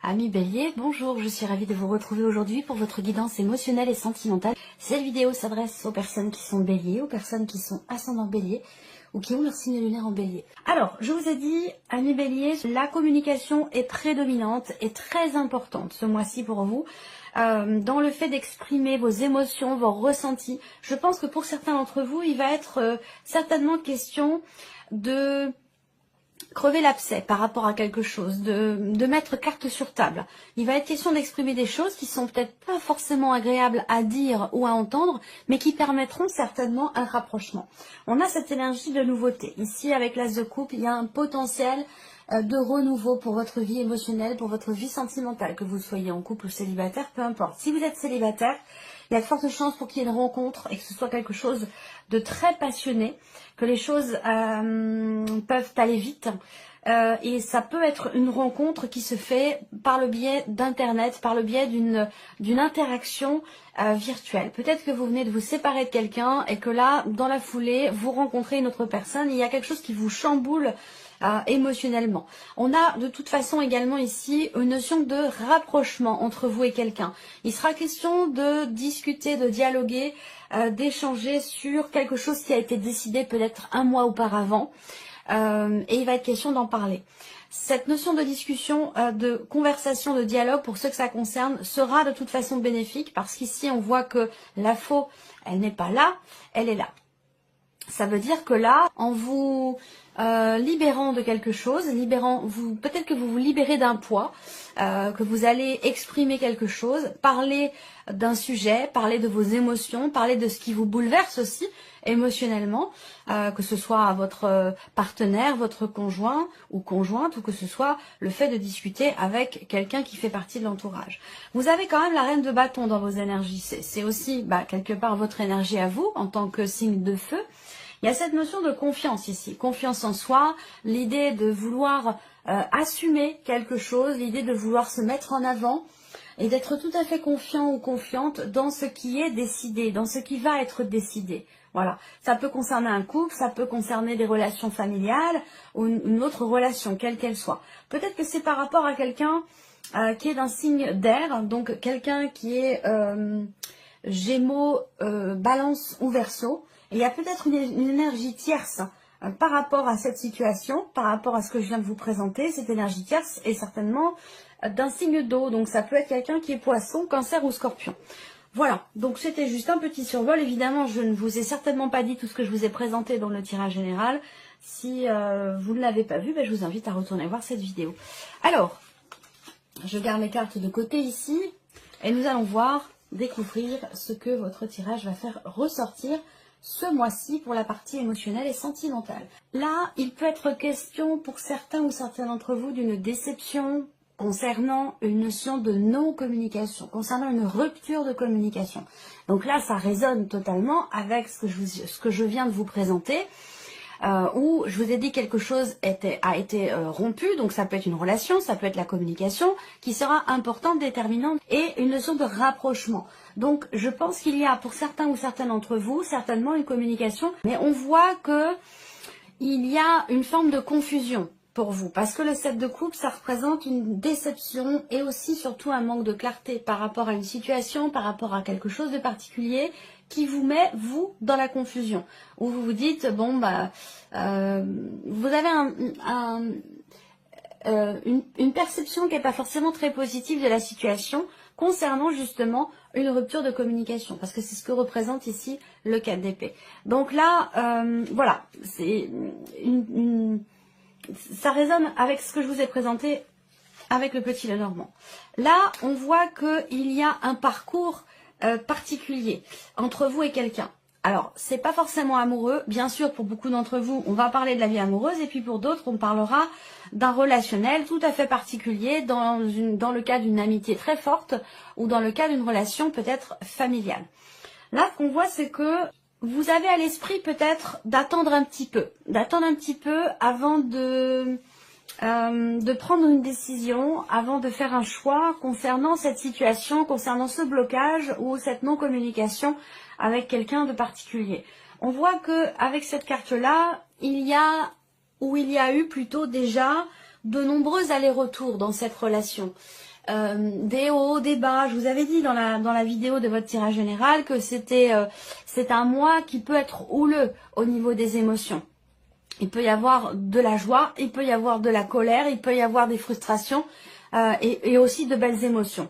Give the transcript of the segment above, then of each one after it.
Amis Bélier, bonjour, je suis ravie de vous retrouver aujourd'hui pour votre guidance émotionnelle et sentimentale. Cette vidéo s'adresse aux personnes qui sont Bélier, aux personnes qui sont ascendant Bélier ou qui ont leur signe lunaire en Bélier. Alors, je vous ai dit, amis Bélier, la communication est prédominante et très importante ce mois-ci pour vous. Dans le fait d'exprimer vos émotions, vos ressentis. Je pense que pour certains d'entre vous, il va être certainement question de crever l'abcès par rapport à quelque chose, de mettre carte sur table. Il va être question d'exprimer des choses qui sont peut-être pas forcément agréables à dire ou à entendre, mais qui permettront certainement un rapprochement. On a cette énergie de nouveauté. Ici, avec l'As de coupe, il y a un potentiel de renouveau pour votre vie émotionnelle, pour votre vie sentimentale, que vous soyez en couple ou célibataire, peu importe. Si vous êtes célibataire, il y a de fortes chances pour qu'il y ait une rencontre et que ce soit quelque chose de très passionné, que les choses peuvent aller vite. Et ça peut être une rencontre qui se fait par le biais d'internet, par le biais d'une interaction virtuelle. Peut-être que vous venez de vous séparer de quelqu'un et que là, dans la foulée, vous rencontrez une autre personne. Il y a quelque chose qui vous chamboule émotionnellement. On a de toute façon également ici une notion de rapprochement entre vous et quelqu'un. Il sera question de discuter, de dialoguer, d'échanger sur quelque chose qui a été décidé peut-être un mois auparavant. Et il va être question d'en parler. Cette notion de discussion, de conversation, de dialogue, pour ceux que ça concerne, sera de toute façon bénéfique parce qu'ici on voit que la faux, elle n'est pas là, elle est là. Ça veut dire que là, en vous libérant de quelque chose, peut-être que vous vous libérez d'un poids, que vous allez exprimer quelque chose, parler d'un sujet, parler de vos émotions, parler de ce qui vous bouleverse aussi émotionnellement, que ce soit votre partenaire, votre conjoint ou conjointe, ou que ce soit le fait de discuter avec quelqu'un qui fait partie de l'entourage. Vous avez quand même la reine de bâton dans vos énergies, c'est aussi quelque part votre énergie à vous en tant que signe de feu. Il y a cette notion de confiance ici, confiance en soi, l'idée de vouloir assumer quelque chose, l'idée de vouloir se mettre en avant et d'être tout à fait confiant ou confiante dans ce qui est décidé, dans ce qui va être décidé. Voilà, ça peut concerner un couple, ça peut concerner des relations familiales ou une autre relation, quelle qu'elle soit. Peut-être que c'est par rapport à quelqu'un qui est d'un signe d'air, donc quelqu'un qui est Gémeaux, Balance ou Verseau. Et il y a peut-être une énergie tierce par rapport à cette situation, par rapport à ce que je viens de vous présenter. Cette énergie tierce est certainement d'un signe d'eau. Donc ça peut être quelqu'un qui est Poisson, Cancer ou Scorpion. Voilà, donc c'était juste un petit survol. Évidemment, je ne vous ai certainement pas dit tout ce que je vous ai présenté dans le tirage général. Si vous ne l'avez pas vu, je vous invite à retourner voir cette vidéo. Alors, je garde les cartes de côté ici et nous allons découvrir ce que votre tirage va faire ressortir ce mois-ci pour la partie émotionnelle et sentimentale. Là, il peut être question pour certains ou certains d'entre vous d'une déception concernant une notion de non-communication, concernant une rupture de communication. Donc là, ça résonne totalement avec ce que je viens de vous présenter, où je vous ai dit quelque chose a été rompu, donc ça peut être une relation, ça peut être la communication, qui sera importante, déterminante, et une notion de rapprochement. Donc je pense qu'il y a pour certains ou certaines d'entre vous, certainement une communication, mais on voit que il y a une forme de confusion pour vous, parce que le 7 de coupe, ça représente une déception et aussi surtout un manque de clarté par rapport à une situation, par rapport à quelque chose de particulier, qui vous met, vous, dans la confusion. Où vous vous dites, bon, vous avez une perception qui n'est pas forcément très positive de la situation concernant justement une rupture de communication. Parce que c'est ce que représente ici le 4 d'épée. Donc là, voilà, ça résonne avec ce que je vous ai présenté avec le petit Lenormand. Là, on voit qu'il y a un parcours particulier entre vous et quelqu'un. Alors, c'est pas forcément amoureux. Bien sûr, pour beaucoup d'entre vous, on va parler de la vie amoureuse. Et puis pour d'autres, on parlera d'un relationnel tout à fait particulier dans le cas d'une amitié très forte ou dans le cas d'une relation peut-être familiale. Là, ce qu'on voit, c'est que vous avez à l'esprit peut-être d'attendre un petit peu. D'attendre un petit peu avant de prendre une décision, avant de faire un choix concernant cette situation, concernant ce blocage ou cette non-communication avec quelqu'un de particulier. On voit que avec cette carte-là, il y a eu plutôt déjà de nombreux allers-retours dans cette relation. Des hauts, des bas. Je vous avais dit dans la vidéo de votre tirage général que c'est un mois qui peut être houleux au niveau des émotions. Il peut y avoir de la joie, il peut y avoir de la colère, il peut y avoir des frustrations et aussi de belles émotions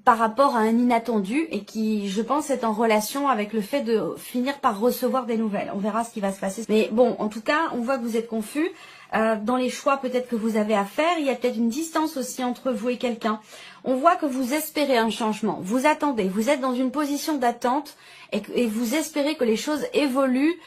par rapport à un inattendu et qui, je pense, est en relation avec le fait de finir par recevoir des nouvelles. On verra ce qui va se passer. Mais bon, en tout cas, on voit que vous êtes confus. Dans les choix peut-être que vous avez à faire, il y a peut-être une distance aussi entre vous et quelqu'un. On voit que vous espérez un changement, vous attendez, vous êtes dans une position d'attente et vous espérez que les choses évoluent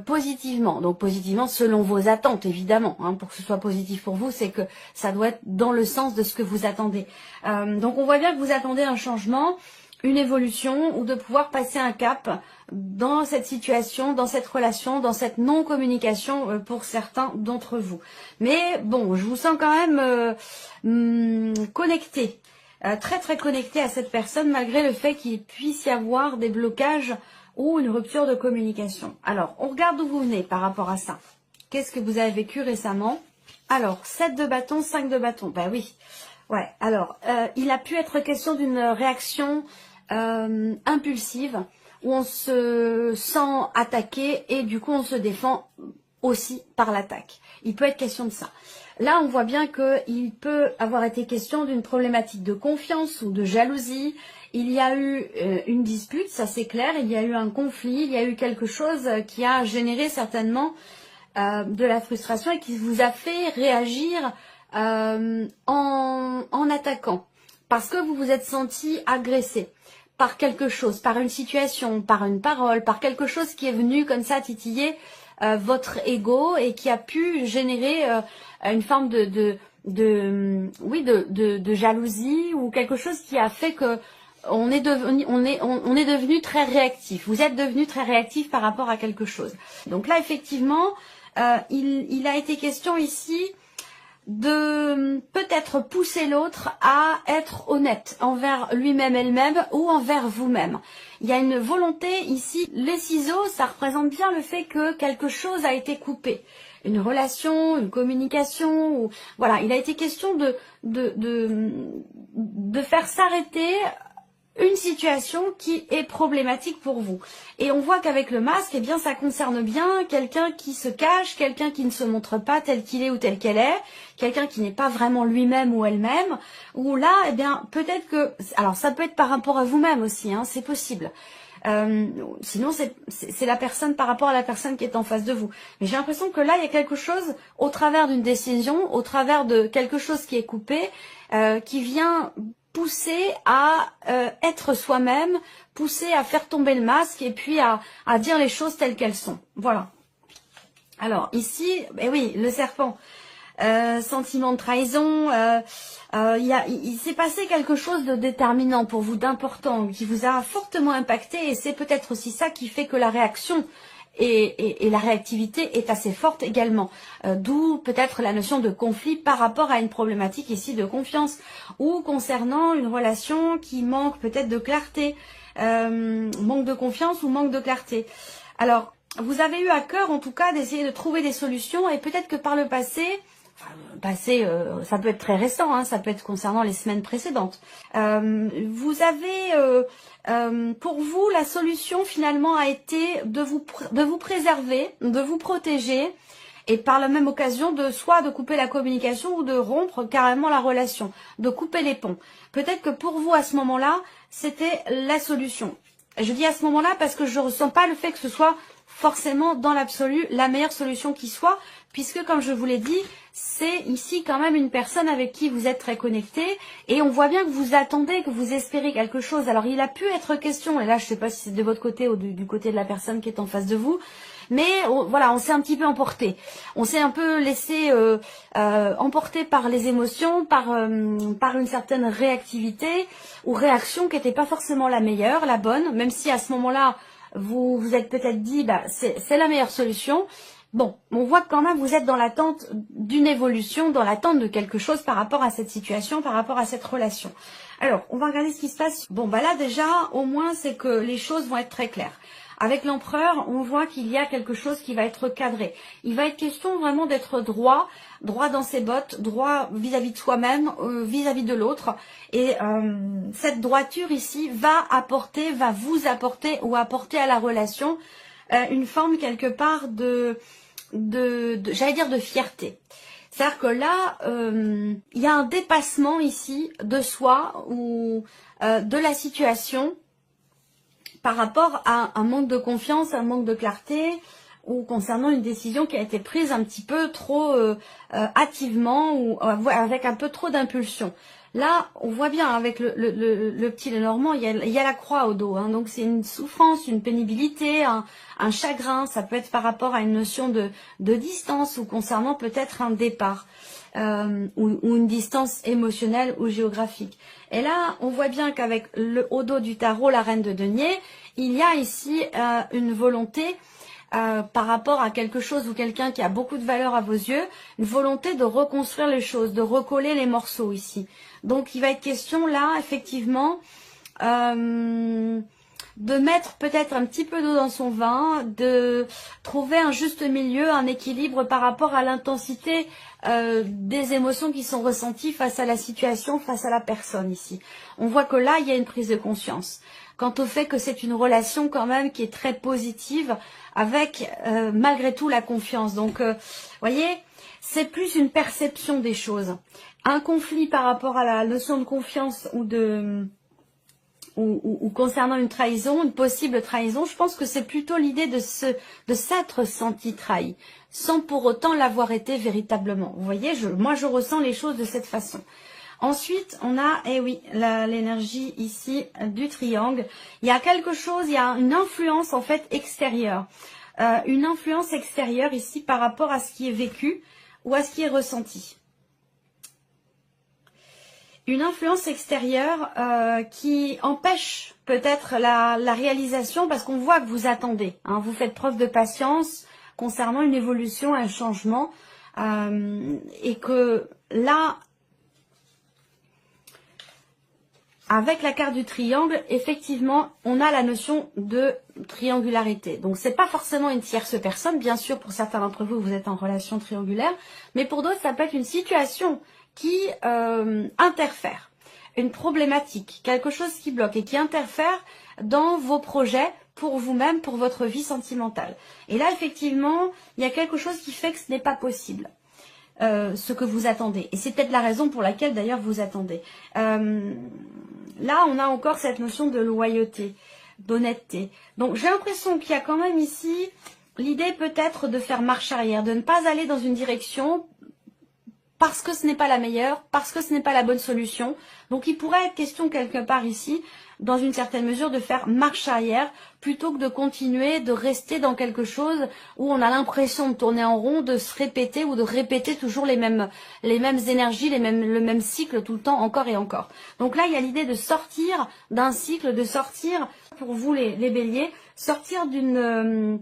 positivement. Donc positivement selon vos attentes évidemment, hein, pour que ce soit positif pour vous, c'est que ça doit être dans le sens de ce que vous attendez. Donc on voit bien que vous attendez un changement, une évolution ou de pouvoir passer un cap dans cette situation, dans cette relation, dans cette non-communication pour certains d'entre vous. Mais bon, je vous sens quand même connecté, très très connecté à cette personne malgré le fait qu'il puisse y avoir des blocages ou une rupture de communication. Alors, on regarde d'où vous venez par rapport à ça. Qu'est-ce que vous avez vécu récemment? Alors, 7 de bâton, 5 de bâton. Ben oui. Ouais, alors, il a pu être question d'une réaction impulsive où on se sent attaqué et du coup on se défend aussi par l'attaque. Il peut être question de ça. Là, on voit bien qu'il peut avoir été question d'une problématique de confiance ou de jalousie. Il y a eu une dispute, ça c'est clair, il y a eu un conflit, il y a eu quelque chose qui a généré certainement de la frustration et qui vous a fait réagir en attaquant. Parce que vous vous êtes senti agressé par quelque chose, par une situation, par une parole, par quelque chose qui est venu comme ça titiller votre ego et qui a pu générer une forme de jalousie ou quelque chose qui a fait que on est devenu très réactif. Vous êtes devenu très réactif par rapport à quelque chose. Donc là, effectivement, il a été question ici de peut-être pousser l'autre à être honnête envers lui-même, elle-même ou envers vous-même. Il y a une volonté ici. Les ciseaux, ça représente bien le fait que quelque chose a été coupé. Une relation, une communication, ou voilà, il a été question de faire s'arrêter une situation qui est problématique pour vous. Et on voit qu'avec le masque, eh bien, ça concerne bien quelqu'un qui se cache, quelqu'un qui ne se montre pas tel qu'il est ou tel qu'elle est, quelqu'un qui n'est pas vraiment lui-même ou elle-même, ou là, eh bien, peut-être que, alors ça peut être par rapport à vous-même aussi, hein, c'est possible. Sinon, c'est la personne par rapport à la personne qui est en face de vous. Mais j'ai l'impression que là, il y a quelque chose au travers d'une décision, au travers de quelque chose qui est coupé, qui vient pousser à être soi-même, pousser à faire tomber le masque et puis à dire les choses telles qu'elles sont. Voilà. Alors ici, ben oui, le serpent, sentiment de trahison, il s'est passé quelque chose de déterminant pour vous, d'important, qui vous a fortement impacté et c'est peut-être aussi ça qui fait que la réaction et la réactivité est assez forte également. D'où peut-être la notion de conflit par rapport à une problématique ici de confiance ou concernant une relation qui manque peut-être de clarté, manque de confiance ou manque de clarté. Alors, vous avez eu à cœur en tout cas d'essayer de trouver des solutions et peut-être que par le passé, ça peut être très récent, hein, ça peut être concernant les semaines précédentes. Vous avez, pour vous, la solution finalement a été de vous préserver, de vous protéger, et par la même occasion soit de couper la communication ou de rompre carrément la relation, de couper les ponts. Peut-être que pour vous à ce moment-là, c'était la solution. Je dis à ce moment-là parce que je ne ressens pas le fait que ce soit forcément dans l'absolu la meilleure solution qui soit, puisque comme je vous l'ai dit, c'est ici quand même une personne avec qui vous êtes très connecté et on voit bien que vous attendez, que vous espérez quelque chose. Alors il a pu être question, et là je ne sais pas si c'est de votre côté ou du côté de la personne qui est en face de vous, mais voilà, on s'est un petit peu emporté. On s'est un peu laissé emporter par les émotions, par une certaine réactivité ou réaction qui n'était pas forcément la meilleure, la bonne, même si à ce moment-là, vous vous êtes peut-être dit, bah, c'est la meilleure solution. Bon, on voit que quand même vous êtes dans l'attente d'une évolution, dans l'attente de quelque chose par rapport à cette situation, par rapport à cette relation. Alors, on va regarder ce qui se passe. Bon, bah là déjà, au moins, c'est que les choses vont être très claires. Avec l'empereur, on voit qu'il y a quelque chose qui va être cadré. Il va être question vraiment d'être droit dans ses bottes, droit vis-à-vis de soi-même, vis-à-vis de l'autre. Et cette droiture ici va vous apporter ou apporter à la relation une forme quelque part j'allais dire de fierté. C'est-à-dire que là, il y a un dépassement ici de soi ou de la situation par rapport à un manque de confiance, un manque de clarté ou concernant une décision qui a été prise un petit peu trop hâtivement ou avec un peu trop d'impulsion. Là, on voit bien avec le petit Lenormand, il y a la croix au dos. Hein, donc c'est une souffrance, une pénibilité, un chagrin. Ça peut être par rapport à une notion de distance ou concernant peut-être un départ ou une distance émotionnelle ou géographique. Et là, on voit bien qu'avec au dos du tarot, la reine de denier, il y a ici une volonté par rapport à quelque chose ou quelqu'un qui a beaucoup de valeur à vos yeux, une volonté de reconstruire les choses, de recoller les morceaux ici. Donc il va être question là, effectivement, de mettre peut-être un petit peu d'eau dans son vin, de trouver un juste milieu, un équilibre par rapport à l'intensité des émotions qui sont ressenties face à la situation, face à la personne ici. On voit que là, il y a une prise de conscience. Quant au fait que c'est une relation quand même qui est très positive, avec malgré tout la confiance. Donc, voyez, c'est plus une perception des choses. Un conflit par rapport à la notion de confiance ou concernant une trahison, une possible trahison, je pense que c'est plutôt l'idée de s'être senti trahi, sans pour autant l'avoir été véritablement. Vous voyez, moi je ressens les choses de cette façon. Ensuite, on a, eh oui, l'énergie ici du triangle. Il y a quelque chose, il y a une influence en fait extérieure. Une influence extérieure ici par rapport à ce qui est vécu ou à ce qui est ressenti. Une influence extérieure qui empêche peut-être la réalisation parce qu'on voit que vous attendez. Hein, vous faites preuve de patience concernant une évolution, un changement. Et que là, avec la carte du triangle, effectivement, on a la notion de triangularité. Donc, c'est pas forcément une tierce personne. Bien sûr, pour certains d'entre vous, vous êtes en relation triangulaire. Mais pour d'autres, ça peut être une situation qui interfère. Une problématique, quelque chose qui bloque et qui interfère dans vos projets pour vous-même, pour votre vie sentimentale. Et là, effectivement, il y a quelque chose qui fait que ce n'est pas possible. Ce que vous attendez. Et c'est peut-être la raison pour laquelle, d'ailleurs, vous attendez. Là, on a encore cette notion de loyauté, d'honnêteté. Donc, j'ai l'impression qu'il y a quand même ici l'idée peut-être de faire marche arrière, de ne pas aller dans une direction parce que ce n'est pas la meilleure, parce que ce n'est pas la bonne solution. Donc, il pourrait être question quelque part ici, dans une certaine mesure, de faire marche arrière plutôt que de continuer, de rester dans quelque chose où on a l'impression de tourner en rond, de se répéter ou de répéter toujours les mêmes énergies, le même cycle tout le temps, encore et encore. Donc là, il y a l'idée de sortir d'un cycle, de sortir, pour vous les béliers, sortir d'une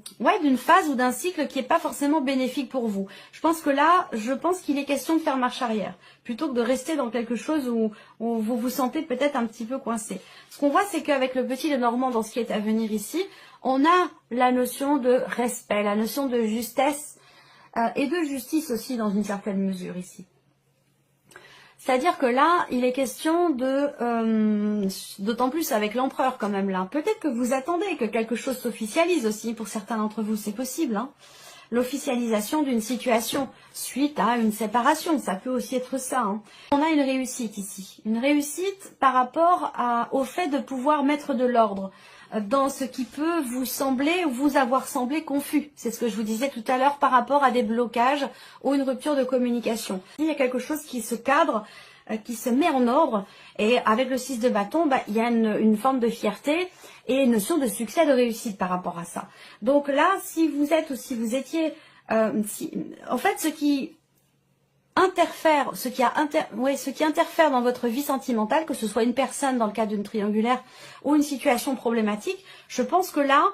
phase ou d'un cycle qui n'est pas forcément bénéfique pour vous. Je pense que là, qu'il est question de faire marche arrière, plutôt que de rester dans quelque chose où vous vous sentez peut-être un petit peu coincé. Ce qu'on voit, c'est qu'avec le petit Lenormand, dans ce qui est à venir ici, on a la notion de respect, la notion de justesse et de justice aussi dans une certaine mesure ici. C'est-à-dire que là, il est question d'autant plus avec l'empereur quand même là. Peut-être que vous attendez que quelque chose s'officialise aussi, pour certains d'entre vous, c'est possible. Hein. L'officialisation d'une situation suite à une séparation, ça peut aussi être ça. Hein. On a une réussite ici, une réussite par rapport au fait de pouvoir mettre de l'ordre dans ce qui peut vous sembler ou vous avoir semblé confus. C'est ce que je vous disais tout à l'heure par rapport à des blocages ou une rupture de communication. Il y a quelque chose qui se cadre, qui se met en ordre, et avec le 6 de bâton, il y a une forme de fierté et une notion de succès, de réussite par rapport à ça. Donc là, si vous êtes ou si vous étiez... en fait, ce qui interfère dans votre vie sentimentale, que ce soit une personne dans le cadre d'une triangulaire ou une situation problématique, je pense que là,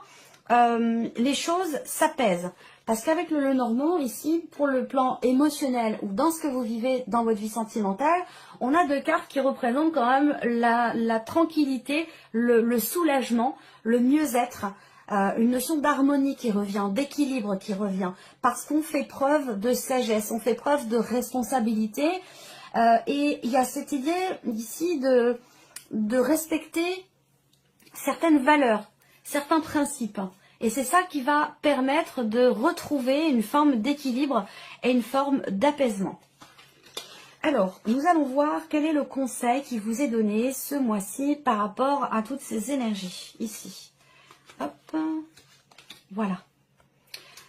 les choses s'apaisent. Parce qu'avec le Lenormand, ici, pour le plan émotionnel ou dans ce que vous vivez dans votre vie sentimentale, on a deux cartes qui représentent quand même la tranquillité, le soulagement, le mieux-être, une notion d'harmonie qui revient, d'équilibre qui revient, parce qu'on fait preuve de sagesse, on fait preuve de responsabilité. Et il y a cette idée ici de respecter certaines valeurs, certains principes. Et c'est ça qui va permettre de retrouver une forme d'équilibre et une forme d'apaisement. Alors, nous allons voir quel est le conseil qui vous est donné ce mois-ci par rapport à toutes ces énergies, ici. Hop, voilà.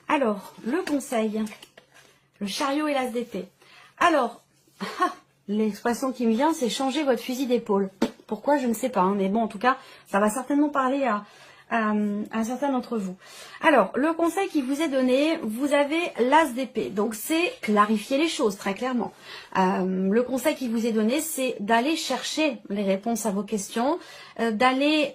Alors, le conseil, le chariot et l'as d'épée. Alors, l'expression qui me vient, c'est changer votre fusil d'épaule. Pourquoi, je ne sais pas, hein, mais bon, en tout cas, ça va certainement parler à certains d'entre vous. Alors, le conseil qui vous est donné, vous avez l'as d'épée. Donc, c'est clarifier les choses, très clairement. Le conseil qui vous est donné, c'est d'aller chercher les réponses à vos questions, d'aller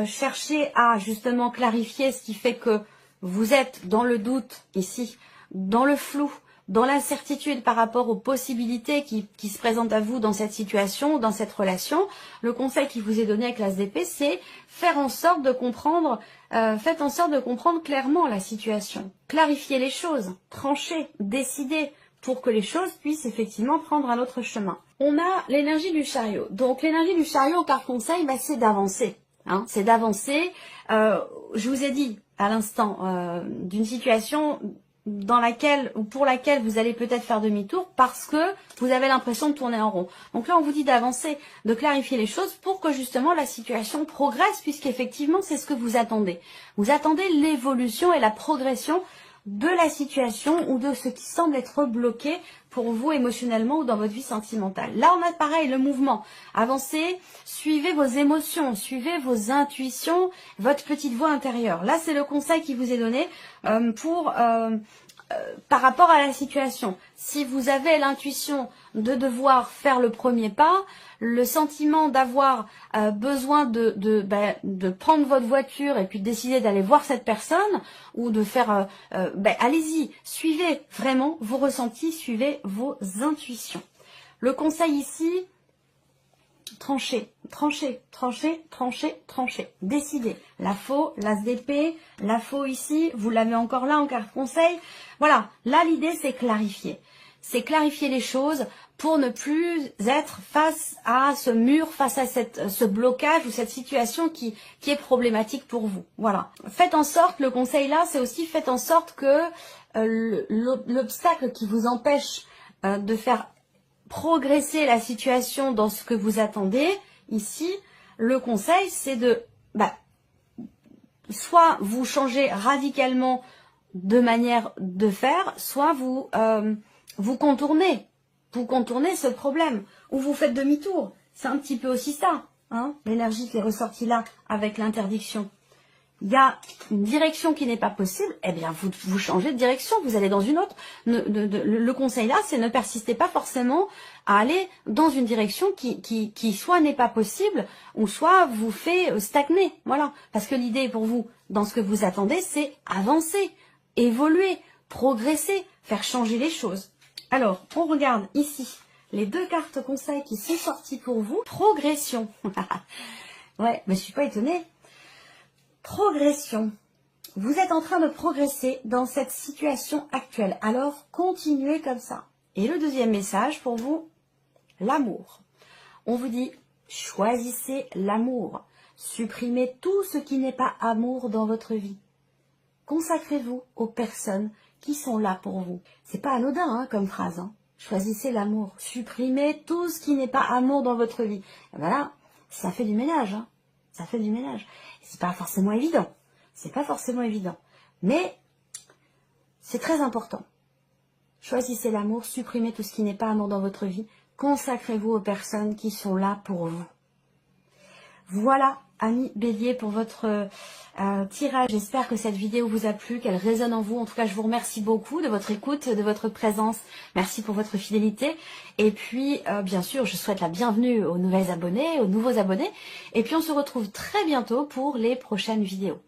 chercher à, justement, clarifier ce qui fait que vous êtes dans le doute, ici, dans le flou, dans l'incertitude par rapport aux possibilités qui se présentent à vous dans cette situation, dans cette relation. Le conseil qui vous est donné avec l'as d'épée, c'est faire en sorte de comprendre, faites en sorte de comprendre clairement la situation. Clarifier les choses, trancher, décider, pour que les choses puissent effectivement prendre un autre chemin. On a l'énergie du chariot. Donc l'énergie du chariot, par conseil, bah, c'est d'avancer. Hein, c'est d'avancer. Je vous ai dit à l'instant d'une situation dans laquelle ou pour laquelle vous allez peut-être faire demi-tour parce que vous avez l'impression de tourner en rond. Donc là, on vous dit d'avancer, de clarifier les choses pour que justement la situation progresse, puisqu'effectivement, c'est ce que vous attendez. Vous attendez l'évolution et la progression de la situation ou de ce qui semble être bloqué pour vous émotionnellement ou dans votre vie sentimentale. Là, on a pareil, le mouvement. Avancez, suivez vos émotions, suivez vos intuitions, votre petite voix intérieure. Là, c'est le conseil qui vous est donné par rapport à la situation. Si vous avez l'intuition de devoir faire le premier pas, le sentiment d'avoir besoin de prendre votre voiture et puis de décider d'aller voir cette personne ou de faire, allez-y, suivez vraiment vos ressentis, suivez vos intuitions. Le conseil ici, tranchez, tranchez, tranchez, tranchez, tranchez. Décidez. La faux, l'as d'épée, la faux ici, vous l'avez encore là en carte conseil. Voilà, là l'idée c'est clarifier. C'est clarifier les choses pour ne plus être face à ce mur, face à ce blocage ou cette situation qui est problématique pour vous. Voilà. Faites en sorte, le conseil là, c'est aussi faites en sorte que l'obstacle qui vous empêche de faire progresser la situation dans ce que vous attendez, ici, le conseil, c'est de, soit vous changez radicalement de manière de faire, soit vous contournez ce problème, ou vous faites demi-tour. C'est un petit peu aussi ça, hein, l'énergie qui est ressortie là avec l'interdiction. Il y a une direction qui n'est pas possible, eh bien vous changez de direction, vous allez dans une autre. Le conseil là, c'est ne persistez pas forcément à aller dans une direction qui soit n'est pas possible, ou soit vous fait stagner. Voilà. Parce que l'idée pour vous, dans ce que vous attendez, c'est avancer, évoluer, progresser, faire changer les choses. Alors, on regarde ici les deux cartes conseils qui sont sorties pour vous. Progression. Ouais, mais je suis pas étonnée. Progression. Vous êtes en train de progresser dans cette situation actuelle. Alors, continuez comme ça. Et le deuxième message pour vous, l'amour. On vous dit, choisissez l'amour. Supprimez tout ce qui n'est pas amour dans votre vie. Consacrez-vous aux personnes qui sont là pour vous. C'est pas anodin hein, comme phrase. Hein. Choisissez l'amour. Supprimez tout ce qui n'est pas amour dans votre vie. Et voilà, ça fait du ménage. Hein. Ça fait du ménage. C'est pas forcément évident. C'est pas forcément évident. Mais c'est très important. Choisissez l'amour, supprimez tout ce qui n'est pas amour dans votre vie. Consacrez-vous aux personnes qui sont là pour vous. Voilà, amis Bélier, pour votre tirage. J'espère que cette vidéo vous a plu, qu'elle résonne en vous. En tout cas, je vous remercie beaucoup de votre écoute, de votre présence. Merci pour votre fidélité. Et puis, bien sûr, je souhaite la bienvenue aux nouveaux abonnés. Et puis, on se retrouve très bientôt pour les prochaines vidéos.